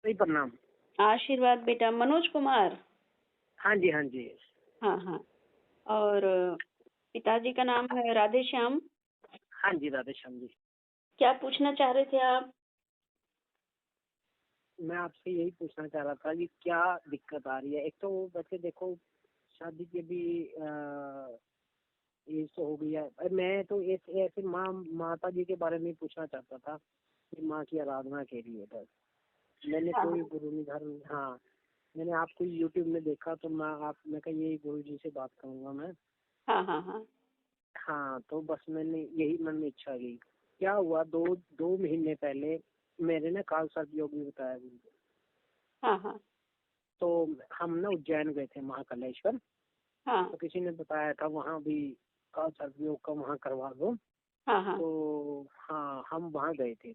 जी प्रणाम। आशीर्वाद बेटा। मनोज कुमार। हाँ जी, हाँ जी। हाँ हाँ। और पिताजी का नाम है राधे श्याम। हाँ जी, राधे श्याम जी। क्या पूछना चाह रहे थे आप? मैं आपसे यही पूछना चाह रहा था कि क्या दिक्कत आ रही है। एक तो वैसे देखो, शादी की भी एज तो हो गई है। मैं तो ऐसे ऐसे माता जी के बारे में पूछना चाहता था कि माँ की आराधना के लिए बस। मैंने हाँ कोई हाँ गुरु नहीं धर्म, हाँ, मैंने आपको यूट्यूब में देखा तो मैं कहा यही गुरु जी से बात करूंगा मैं। हाँ हाँ हाँ हाँ, तो बस मैंने यही मन में इच्छा की। क्या हुआ, दो दो महीने पहले मेरे ना काल सर्प योग भी बताया गुरु जी। हाँ हाँ तो हम ना उज्जैन गए थे महाकालेश्वर। हाँ तो किसी ने बताया था वहाँ भी काल सर्प योग का वहाँ करवा दो। हाँ हाँ तो हाँ, हम वहाँ गए थे।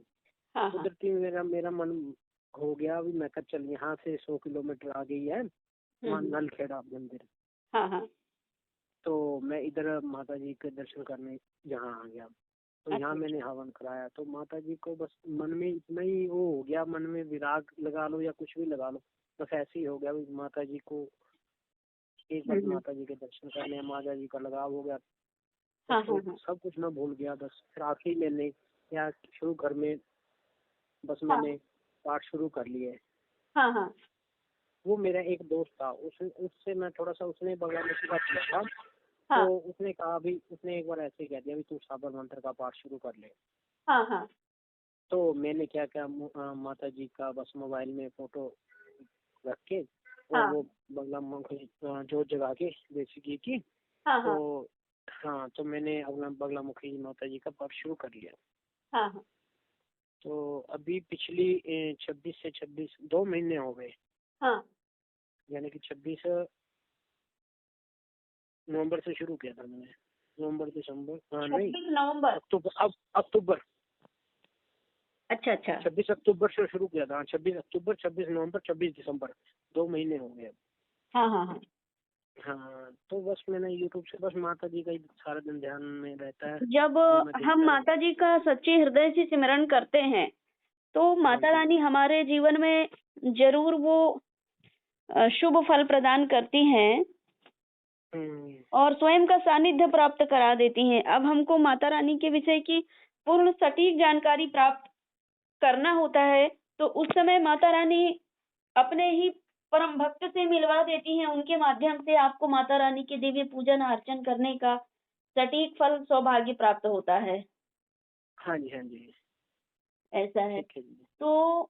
हाँ हाँ उधर की मेरा मेरा मन हो गया। अभी मैं कहा चल, यहाँ से 100 किलोमीटर आ गई है वहाँ हम्म, नलखेड़ा मंदिर। हाँ हाँ। तो मैं इधर माता जी के दर्शन करने यहाँ आ गया। तो यहाँ अच्छा मैंने हवन कराया तो माता जी को बस मन में इतना ही वो हो गया, मन में विराग लगा लो या कुछ भी लगा लो, बस ऐसे ही हो गया। माता जी को एक बार हम्म, माता जी के दर्शन करने, माता जी का लगाव हो गया। तो हाँ हाँ हाँ सब कुछ मैं भूल गया। बस फिर आके ही मैंने या शुरू घर में बस हाँ मैंने पाठ शुरू कर लिए। हाँ हाँ वो मेरा एक दोस्त था, उससे मैं थोड़ा सा, उसने बगल में सीखा था। तो हाँ उसने कहा, अभी उसने एक बार ऐसे ही कह दिया, अभी तू साबर मंत्र का पाठ शुरू कर ले। हाँ हाँ तो मैंने क्या क्या माता जी का बस मोबाइल में फोटो रख के और हाँ वो बगला मुखी जोत जगा के देसी घी की। हाँ तो हाँ हाँ, तो मैंने अपना बगला मुखी माता जी का पाठ शुरू कर लिया। हाँ हाँ तो अभी पिछली 26 से 26 2 महीने हो गए। हाँ। यानी कि 26 नवंबर से शुरू किया था मैंने। नवंबर दिसंबर, हाँ नहीं, 26 नवंबर। अक्टूबर, अब अक्टूबर, अच्छा अच्छा। 26 अक्टूबर से शुरू किया था। 26 अक्टूबर, 26 नवंबर, 26 दिसंबर, 2 महीने हो गए। हाँ हाँ हाँ। हाँ, तो बस मैंने यूट्यूब से बस माता जी का ही सारा दिन ध्यान में रहता है, जब वो मैं हम देखता रहता माता जी का सच्चे हृदय से सिमरन करते हैं तो हूँ। हाँ माता जी। रानी हमारे जीवन में जरूर वो शुभ फल प्रदान करती हैं हम्म, और स्वयं का सानिध्य प्राप्त करा देती हैं। अब हमको माता रानी के विषय की पूर्ण सटीक जानकारी प्राप्त करना होता है तो उस समय माता रानी अपने ही परम भक्त से मिलवा देती हैं। उनके माध्यम से आपको माता रानी के दिव्य पूजन अर्चन करने का सटीक फल सौभाग्य प्राप्त होता है। हाँ जी, हाँ जी। ऐसा है। ठीक है जी। तो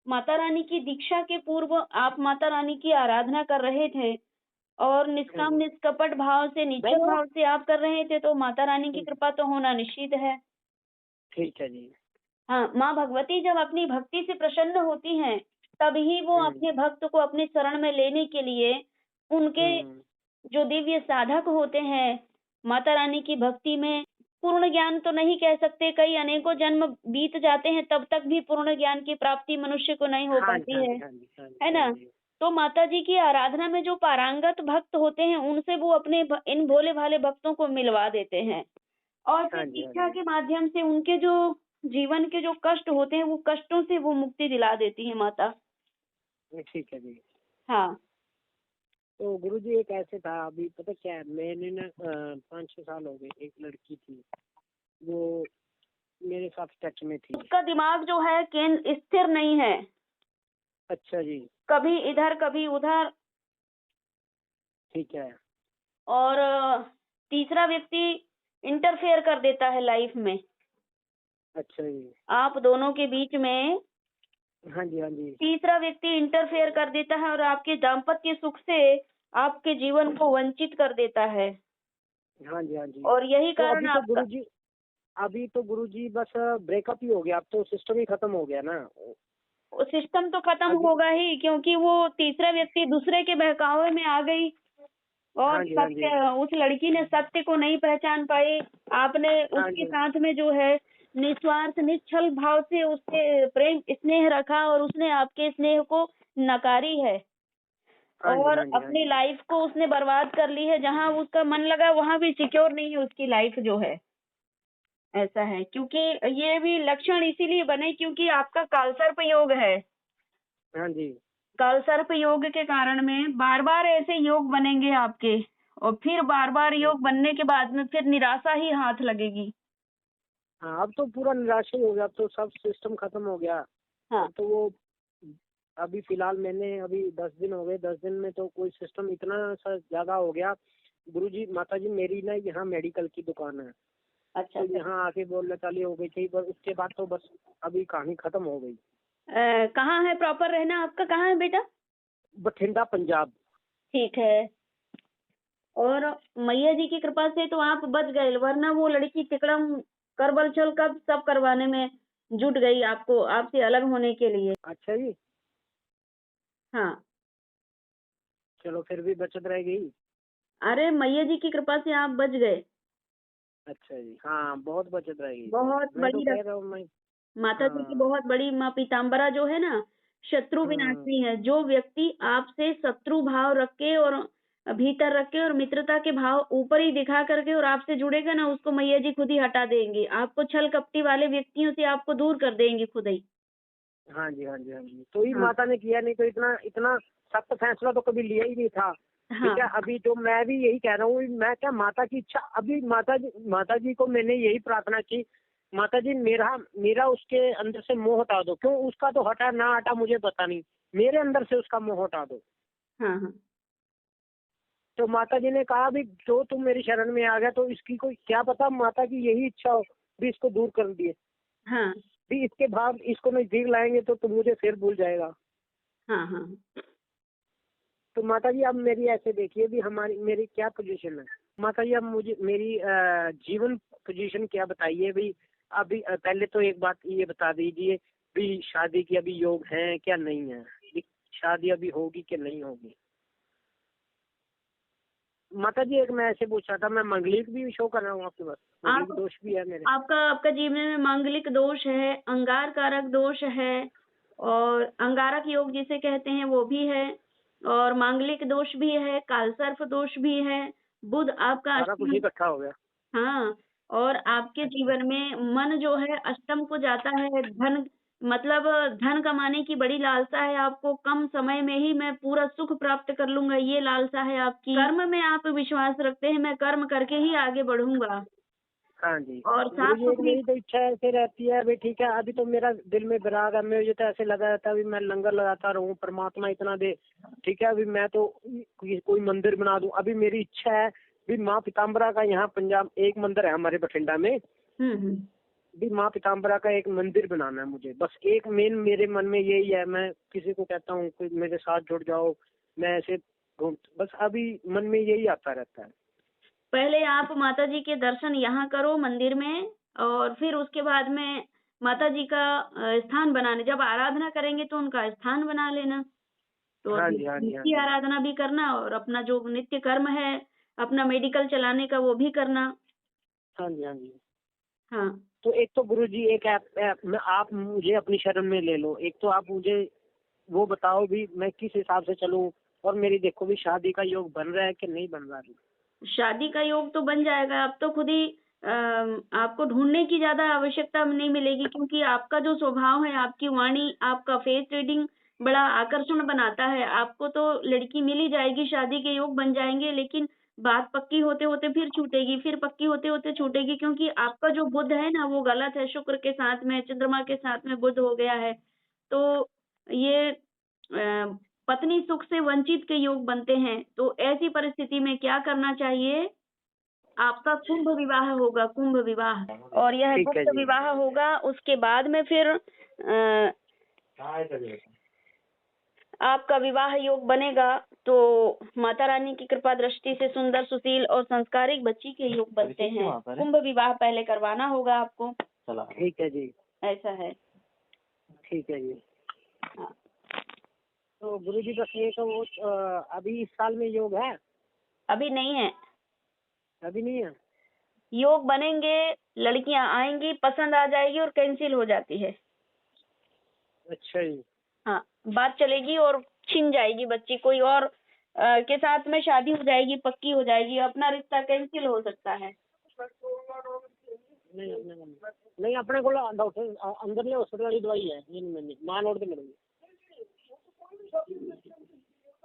माता रानी की दीक्षा के पूर्व आप माता रानी की आराधना कर रहे थे और निष्काम हम्म, निष्कपट भाव से नहीं निश्चल वो भाव से आप कर रहे थे तो माता रानी की ठीक कृपा तो होना निश्चित है। ठीक है जी। हाँ, माँ भगवती जब अपनी भक्ति से प्रसन्न होती हैं तभी वो हम्म, अपने भक्त को अपने शरण में लेने के लिए उनके हम्म, जो दिव्य साधक होते हैं माता रानी की भक्ति में पूर्ण ज्ञान तो नहीं कह सकते, कई अनेकों जन्म बीत जाते हैं तब तक भी पूर्ण ज्ञान की प्राप्ति मनुष्य को नहीं हो हाँ जी, पाती हाँ है जी, हाँ जी, हाँ जी, है हाँ ना? जी। तो माता जी की आराधना में जो पारंगत भक्त होते हैं उनसे वो अपने इन भोले भाले भक्तों को मिलवा देते हैं और फिर हाँ जी, हाँ दीक्षा जी। के माध्यम से उनके जो जीवन के जो कष्ट होते हैं वो कष्टों से वो मुक्ति दिला देती है माता। ठीक है जी। हाँ तो गुरुजी एक ऐसे था, अभी पता क्या है, मैंने ना 5-6 साल हो गए, एक लड़की थी वो मेरे साथ टच में थी। उसका दिमाग जो है केंद्र स्थिर नहीं है, अच्छा जी। कभी इधर कभी उधर। ठीक है। और तीसरा व्यक्ति इंटरफेयर कर देता है लाइफ में अच्छा जी। आप दोनों के बीच में। हाँ जी, हाँ जी, तीसरा व्यक्ति इंटरफेयर कर देता है और आपके दाम्पत्य सुख से आपके जीवन को वंचित कर देता है हाँ जी, हाँ जी। और यही तो कारण आपका अभी तो गुरुजी बस ब्रेकअप ही हो गया, अब तो सिस्टम ही खत्म हो गया ना। सिस्टम तो खत्म अभी होगा ही क्योंकि वो तीसरा व्यक्ति दूसरे के बहकावे में आ गई और हाँ जी, हाँ जी, सत्य उस लड़की ने सत्य को नहीं पहचान पाई। आपने हाँ उसके जी, साथ में जो है निस्वार्थ निश्चल भाव से उससे प्रेम स्नेह रखा और उसने आपके स्नेह को नकारी है हाँ जी, और हाँ जी, हाँ अपनी जी। लाइफ को उसने बर्बाद कर ली है। जहां उसका मन लगा वहां भी सिक्योर नहीं है उसकी लाइफ जो है। ऐसा है क्योंकि ये भी लक्षण इसीलिए बने क्योंकि आपका कालसर्प योग है। हाँ जी। कालसर्प योग के कारण में बार बार ऐसे योग बनेंगे आपके, और फिर बार बार योग बनने के बाद में फिर निराशा ही हाथ लगेगी। हाँ, अब तो पूरा निराशा ही हो गया, अब तो सब सिस्टम खत्म हो गया। हाँ। तो वो अभी फिलहाल मैंने अभी 10 दिन हो गए, 10 दिन में तो कोई सिस्टम इतना सा ज्यादा हो गया। गुरुजी माताजी मेरी ना यहाँ मेडिकल की दुकान है, अच्छा तो यहाँ आके बोलने चालू हो गई थी, पर उसके बाद तो बस अभी कहानी खत्म हो गई। कहाँ है प्रॉपर रहना आपका, कहाँ है बेटा? बठिंडा पंजाब। ठीक है। और मैया जी की कृपा से तो आप बच गए, वरना वो लड़की तिकड़म करबल छल कब सब करवाने में जुट गई आपको, आपसे अलग होने के लिए। अच्छा जी, हाँ। चलो फिर भी बचत रह गई। अरे मैया जी की कृपा से आप बच गए। अच्छा जी, हाँ बहुत बचत रह गई। बहुत मैं तो बड़ी कह रहा हूँ मैं। माता जी की हाँ। बहुत बड़ी माँ पीताम्बरा जो है ना, शत्रु विनाशिनी है। जो व्यक्ति आपसे शत्रु भाव रख के और भीतर रख के और मित्रता के भाव ऊपर ही दिखा करके और आपसे जुड़ेगा ना, उसको मैया जी खुद ही हटा देंगे। आपको छल कपटी वाले व्यक्तियों से आपको दूर कर देंगे खुद ही। हाँ जी, हाँ जी, हाँ जी, तो ही हाँ। माता ने किया, नहीं तो इतना इतना सख्त फैसला तो कभी लिया ही नहीं था। हाँ। ठीक है, अभी तो मैं भी यही कह रहा हूँ, मैं क्या माता की इच्छा, अभी माता जी को मैंने यही प्रार्थना की, माता जी मेरा मेरा उसके अंदर से मोह हटा दो। क्यों उसका तो हटा ना हटा मुझे पता नहीं, मेरे अंदर से उसका मोह हटा दो। हाँ। हाँ। तो माता जी ने कहा भी जो तुम मेरी शरण में आ गया, तो इसकी कोई क्या पता माता की यही इच्छा हो भी इसको दूर कर दिए, हाँ। भी इसके भाव इसको नजदीक लाएंगे तो तुम मुझे फिर भूल जाएगा। हाँ। हाँ। तो माता जी अब मेरी ऐसे देखिए भी हमारी मेरी क्या पोजीशन है। माता जी अब मुझे मेरी जीवन पोजीशन क्या बताइए भी। अभी पहले तो एक बात ये बता दीजिए भी शादी की अभी योग है क्या नहीं है, भी शादी अभी होगी कि नहीं होगी। माता जी एक मैं ऐसे पूछा था, मैं मंगलिक भी शो कर रहा हूँ आपके पास, मंगलिक आप दोष भी है मेरे। आपका जीवन में मांगलिक दोष है, अंगार कारक दोष है, और अंगारक योग जिसे कहते हैं वो भी है, और मांगलिक दोष भी है, कालसर्प दोष भी है। बुध आपका सारा कुछ अष्टम। इकट्ठा हो गया। हाँ। और आपके अच्छा। जीवन में मन जो है अष्टम को जाता है। धन मतलब धन कमाने की बड़ी लालसा है आपको, कम समय में ही मैं पूरा सुख प्राप्त कर लूंगा, ये लालसा है आपकी। कर्म में आप विश्वास रखते हैं, मैं कर्म करके ही आगे बढ़ूंगा। हाँ जी, और गुरु साफ जी एक सुथरी। मेरी तो इच्छा ऐसे रहती है भी, ठीक है अभी तो मेरा दिल में विराग है, मुझे तो ऐसे लगा रहता है भी मैं लंगर लगाता रहूं, परमात्मा इतना दे। ठीक है, अभी मैं तो कोई मंदिर बना दूं। अभी मेरी इच्छा है भी माँ पीताम्बरा का यहाँ पंजाब एक मंदिर है हमारे बठिंडा में, हम्म। भी माँ पीताम्बरा का एक मंदिर बनाना है मुझे। बस एक मेन मेरे मन में यही है, मैं किसी को कहता हूँ कोई मेरे साथ जुड़ जाओ, मैं ऐसे बस अभी मन में यही आता रहता है। पहले आप माता जी के दर्शन यहाँ करो मंदिर में, और फिर उसके बाद में माता जी का स्थान बनाने, जब आराधना करेंगे तो उनका स्थान बना लेना। तो हाँ जी, हाँ जी, हाँ नित्य जी, आराधना भी करना, और अपना जो नित्य कर्म है अपना मेडिकल चलाने का वो भी करना। हाँ जी, हाँ जी। हाँ। तो एक तो गुरुजी एक ऐप में आप मुझे अपनी शरण में ले लो। एक तो आप मुझे वो बताओ भी मैं किस हिसाब से चलूं, और मेरी देखो भी शादी का योग बन रहा है कि नहीं बन रहा है। शादी का योग तो बन जाएगा, अब तो खुद ही आपको ढूंढने की ज्यादा आवश्यकता नहीं मिलेगी, क्योंकि आपका जो स्वभाव है, आपकी वाणी, आपका फेस रीडिंग बड़ा आकर्षण बनाता है। आपको तो लड़की मिल ही जाएगी, शादी के योग बन जाएंगे, लेकिन बात पक्की होते होते फिर छूटेगी, फिर पक्की होते होते छूटेगी, क्योंकि आपका जो बुध है ना वो गलत है। शुक्र के साथ में, चंद्रमा के साथ में बुध हो गया है, तो ये पत्नी सुख से वंचित के योग बनते हैं। तो ऐसी परिस्थिति में क्या करना चाहिए, आपका कुंभ विवाह होगा, कुंभ विवाह, और यह ठीक है गुप्त जी। विवाह होगा। उसके बाद में फिर आपका विवाह योग बनेगा, तो माता रानी की कृपा दृष्टि से सुंदर, सुशील और संस्कारिक बच्ची के योग बनते हैं। कुंभ विवाह पहले करवाना होगा आपको। ठीक है जी। ऐसा है। ठीक है जी। हाँ। तो गुरुजी बस ये तो वो अभी इस साल में योग है? अभी नहीं है, अभी नहीं है। योग बनेंगे, लड़कियां आएंगी, पसंद आ जाएगी और कैंसिल हो जाती है। अच्छा जी। हाँ, बात चलेगी और छिन जाएगी बच्ची, कोई और के साथ में शादी हो जाएगी, पक्की हो जाएगी, अपना रिश्ता कैंसिल हो सकता है। नहीं अपने को डॉक्टर अंदर ले हॉस्पिटल वाली दवाई है, ये नहीं मां नोट के मिलेगी।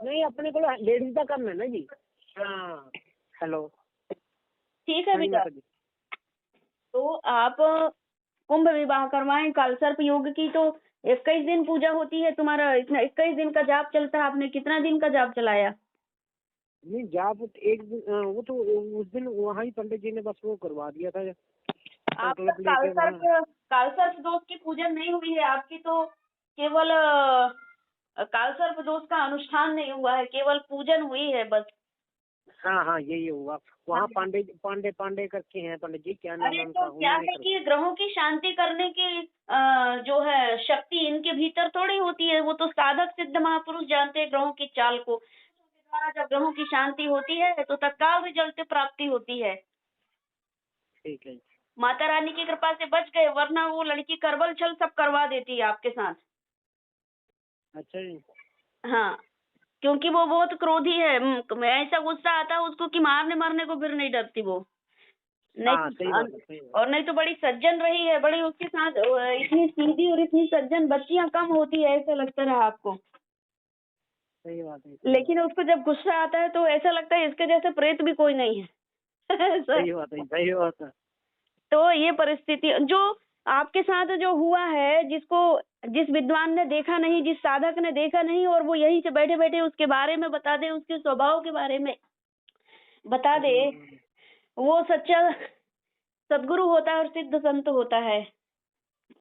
नहीं अपने को लेडीज का काम है ना जी। हाँ हेलो। ठीक है हाँ जी बेटा, माता जी। तो आप कुंभ विवाह करवाएं। कालसर्प योग की तो 21 दिन पूजा होती है। तुम्हारा इतना 21 दिन का जाप चलता है। आपने कितना दिन का जाप चलाया? नहीं जाप एक दिन वो तो उस दिन वहाँ ही पंडित जी ने बस वो करवा दिया था आपका संकल्प लेके वहाँ। कालसर्प दोष की पूजन नहीं हुई है आपकी, तो केवल कालसर्प दोष का अनुष्ठान नहीं हुआ है, केवल पूजन हुई है बस। हाँ हाँ यही हुआ। वहाँ हाँ। पांडे पांडे पांडे करके हैं पंडित जी, क्या नाम अरे है तो उनका, क्या उन्होंने है कि ग्रहों की शांति करने की जो है शक्ति इनके भीतर थोड़ी होती है। वो तो साधक सिद्ध महापुरुष जानते हैं ग्रहों की चाल को। के द्वारा जब ग्रहों की शांति होती है तो तत्काल रिजल्ट प्राप्ति होती है। ठीक है। माता रानी की कृपा से बच गए, वरना वो लड़की करबल छल सब करवा देती है आपके साथ। अच्छा जी। हाँ, क्योंकि वो बहुत क्रोधी है। ऐसा गुस्सा आता है उसको कि मारने मारने को फिर नहीं डरती वो। नहीं हाँ सही बात है, सही बात। और नहीं तो बड़ी सज्जन रही है, बड़ी उसके साथ इतनी सीधी और इतनी सज्जन बच्चियां कम होती है ऐसा लगता रहा आपको। सही बात है, सही बात लेकिन उसको जब गुस्सा आता है तो ऐसा लगता है इसके जैसे प्रेत भी कोई नहीं है। सही बात है, सही बात है। तो ये परिस्थिति जो आपके साथ जो हुआ है, जिस विद्वान ने देखा नहीं, जिस साधक ने देखा नहीं, और वो यहीं से बैठे बैठे उसके बारे में बता दे, उसके स्वभाव के बारे में बता दे, वो सच्चा सदगुरु होता है और सिद्ध संत होता है।